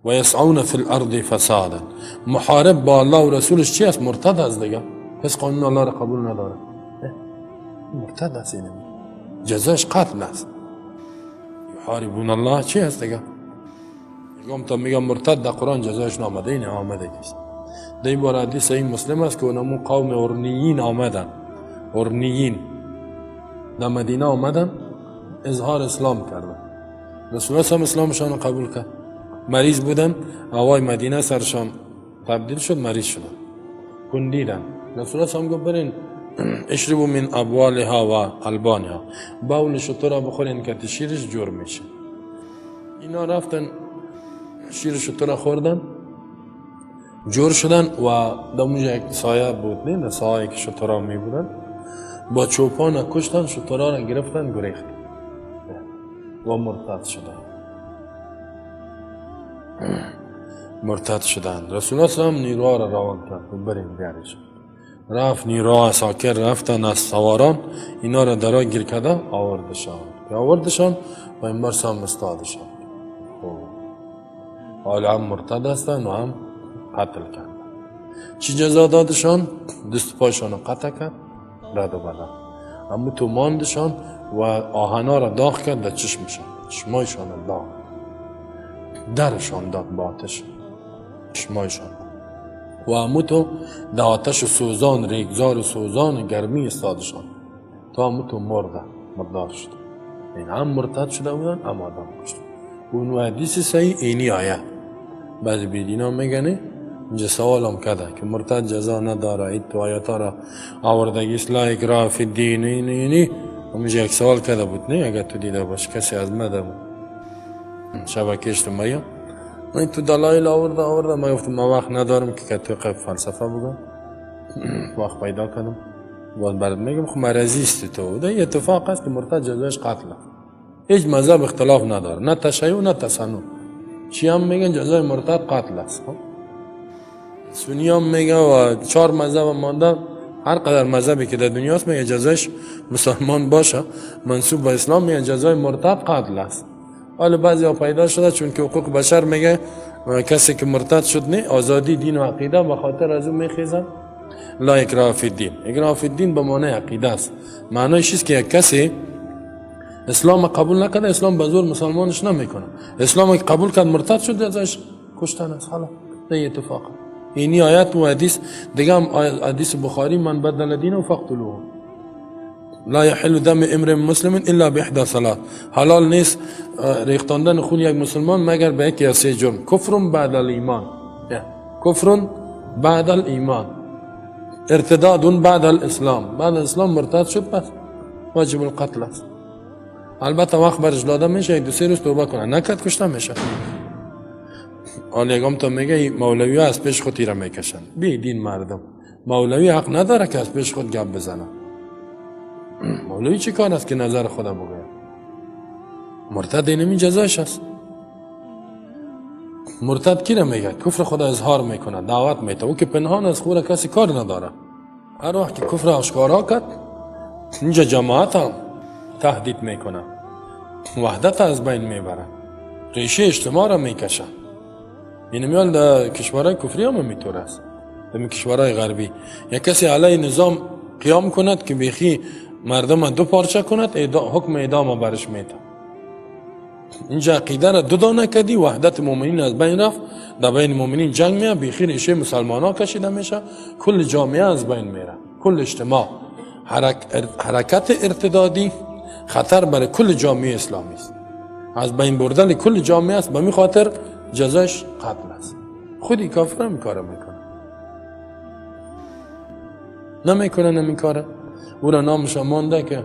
و یسعون فی الارض فسادا. محارب با الله و رسولش چی است؟ مرتد است دیگه. پس قانون الله را قبول نداره، مرتد است. این جزاش قتل است. یحاربون الله چی است دیگه؟ میگم مرتد در قرآن جزایش نامده، این آمده کسی. در این بار حدیث صحیح مسلم است که اونمون قوم ارنیین آمدن، ارنیین در مدینه آمدن، اظهار اسلام کردن. رسول الله هم اسلامشان قبول کرد. مریض بودن، هوای مدینه سرشان تبدیل شد، مریض شدن، کندیدن. رسول الله هم گفت برین اشربوا من ابوالها و البانها، باول شتر بخورین که شیرش جور میشه. اینا رفتن شیر شتر خوردن، جور شدن و در اونجا یک سایه بود، نه سایه که شترها می بودن، با چوپان کشتن، شترها را گرفتن، گریختن و مرتد شدن. مرتد شدن. رسول الله هم نیروها را روان کرد، بریم بیاریش. رفت نیروها ساکر رفتن از سواران، اینا را درا گیر کرده آوردشان و این برس هم استادشان. حالا هم مرتد هستن و هم قتل کردن. چی جزا دادشان؟ دست پایشان قطع کرد، رد و بدن. اما تو ماندشان و آهنا را داغ کرد در چشمشان، چشمایشان داغ، درشان داد با آتش چشمایشان. و امو تو در آتش سوزان، ریگزار سوزان گرمی استادشان تا امو تو مردار شد. این هم مرتد شده بودن، هم آدم کشتن. اون حدیث صحیح اینی آیه. بعضی بیدینا میگنه اینجا سوال هم کرده که مرتد جزا نداره، این تو آیاتا را آوردگی اصلاح اکراه فی الدین اینی. اونجا یک سوال کرده بود، نه اگر تو دیده باش، کسی از مده بود شبکه اجتماعی من تو دلایل آورده. من گفتم من وقت ندارم که تو قیب فلسفه بگم. وقت پیدا کردم باز برات میگم. خب مرضی است تو. ده اتفاق است که مرتد جزایش قتل است. هیچ مذهب اختلاف نداره، نه تشیع نه تسنن. چی هم میگن جزای مرتد قتل است. سنی هم میگه و 4 مذهب مانده، هر قدر مذهبی که در دنیاست میگه جزایش مسلمان باشه منسوب به اسلام میگه جزای مرتد قتل است. حالا بعضی ها پیدا شده چون که حقوق بشر میگه کسی که مرتد شد نه آزادی دین و عقیده به خاطر از اون میخیزن. لا اکراه فی الدین. اکراه فی الدین به معنی عقیده است. معنیش است که یک کسی اسلام قبول نکنه، اسلام به زور مسلمانش نمیکنه. اسلام که قبول کرد مرتد شد ازش کشتن است. حالا نه اتفاق. اینی آیات و حدیث دیگه هم حدیث بخاری من بدل دینه فقتلوه. لا يحل دم امرئ مسلم الا باحدى ثلاث. حلال نیست ریختاندن خون یک مسلمان مگر به یکی از 3 جرم. کفر بعد الایمان، کفر بعد الایمان، ارتداد بعد الاسلام. بعد الاسلام مرتد شد پس واجب القتل است. البته وقت برش داده میشه 2-3 روز توبه کنه، نکرد کشته میشه. آلیگم تو میگه مولوی ها از پیش خود تیره میکشن. بی دین مردم. مولوی حق نداره که از پیش خود گپ بزنه. مولوی چی کار است که نظر خدا بگه؟ مرتد اینمی جزایش است. مرتد کی را میگه؟ کفر خدا اظهار میکنه، دعوت میده. او که پنهان از خود کسی کار نداره. هر وقت که کفر آشکارا کرد اینجا جماعت هم تهدید میکنه، وحدت از بین میبره، ریشه اجتماع را میکشه. این میال در کشورهای کفری هم میطور است. در کشورهای غربی یک کسی علیه نظام قیام کند که بیخی مردم 2 پارچه کند، حکم اعدام برش میده. اینجا عقیده را 2 دانه کردی، وحدت مومنین از بین رفت، در بین مومنین جنگ میاد، بیخی ریشه مسلمان ها کشیده میشه، کل جامعه از بین میره، کل اجتماع. حرکت ارتدادی خطر برای کل جامعه اسلامی است. از بین بردن کل جامعه است. به می خاطر جزایش قتل است. خودی کافر هم کار میکنه نمیکاره. او را نامش مانده که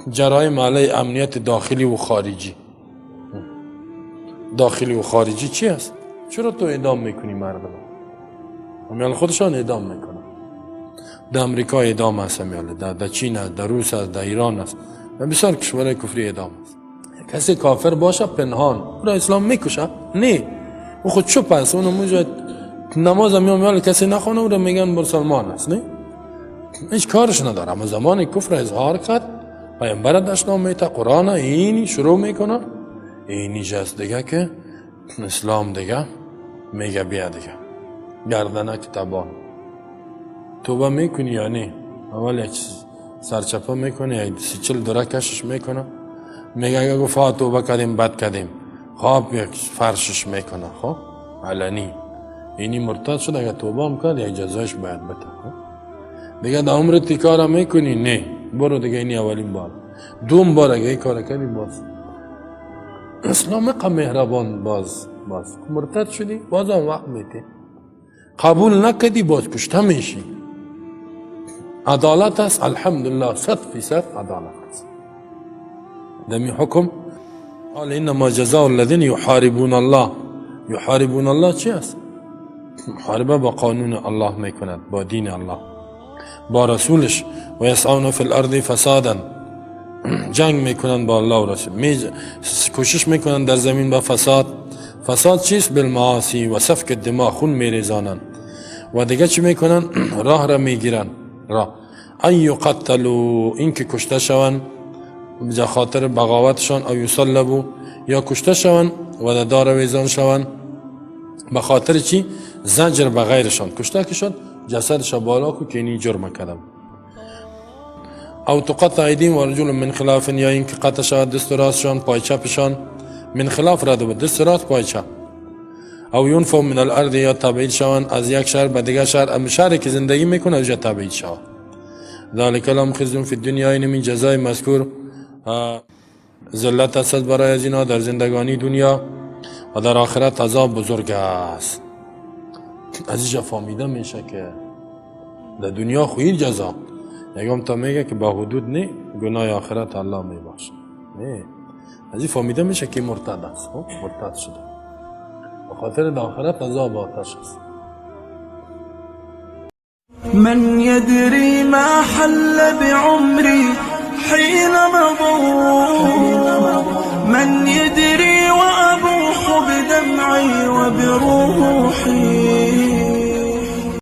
جرایم علیه امنیت داخلی و خارجی. داخلی و خارجی چی است؟ چرا تو اعدام میکنی مردم؟ امیال خودشان اعدام میکنن. در امریکا اعدام است، در چین است، در روس است، در ایران است، در بسیار کشورهای کفری اعدام است. کسی کافر باشه پنهان او را اسلام میکشه؟ نه، او خود چوپ است. اون موجود نماز میال کسی نخونه او را میگن مسلمان است. نه، هیچ کارش نداره. اما زمان کفر اظهار کرد، پیامبر داشتم میته قرآن اینی شروع میکنه، اینی جست دیگه که اسلام دیگه میگه بیا دیگه گردنک تبان توبه میکنی یا نه؟ اول یک سرچپه میکنی یک 30-40 دوره کشش میکنه میگه اگه گفت توبه کردیم بد کردیم خواب یک فرشش میکنه خب علنی اینی مرتد شد اگه توبه هم کرد یک جزایش باید بده دیگه در عمر تی کار میکنی نه برو دیگه اینی اولین بار دوم بار اگه این کار کردی باز اسلام قم مهربان باز مرتد شدی باز هم وقت میتی قبول نکدی باز کشته میشی عدالت است الحمدلله 100% عدالت است دمی حکم قال انما جزاء الذين يحاربون الله چی است؟ محاربه با قانون الله میکند با دین الله با رسولش و یسعون فی الارض فسادا جنگ میکنن با الله و رسول کوشش میکنن در زمین با فساد چیست؟ بالمعاصی و سفک دماء خون میریزانن و دیگه چی میکنن؟ راه را میگیرن ان یقتلوا اینکه کشته شون به خاطر بغاوتشان او یصلبوا یا کشته شون و در دار ویزان شون به خاطر چی؟ زجر به غیرشان کشته که شد جسدش بالا کو که اینی جرم کردم او تقطع ایدیم و رجل من خلاف یا اینکه قطع شود دست راستشان پای چپشان من خلاف رده بود دست راست پای چپ او ینفو من الارض یا تبعید شون از یک شهر به دیگر شهر اما شهری که زندگی میکنه اوجا تبعید شود ذلك لهم خزي في الدنيا این من جزای مذکور ذلت است برای از اینا در زندگانی دنیا و در آخرت عذاب بزرگ است از اینجا فهمیده میشه که در دنیا خوی جزا یکم تا میگه که با حدود نه گناه آخرت الله میبخشه نه از این فهمیده میشه که مرتد است مرتد شده به خاطر در آخرت عذاب آتش است من يدري ما حل بعمري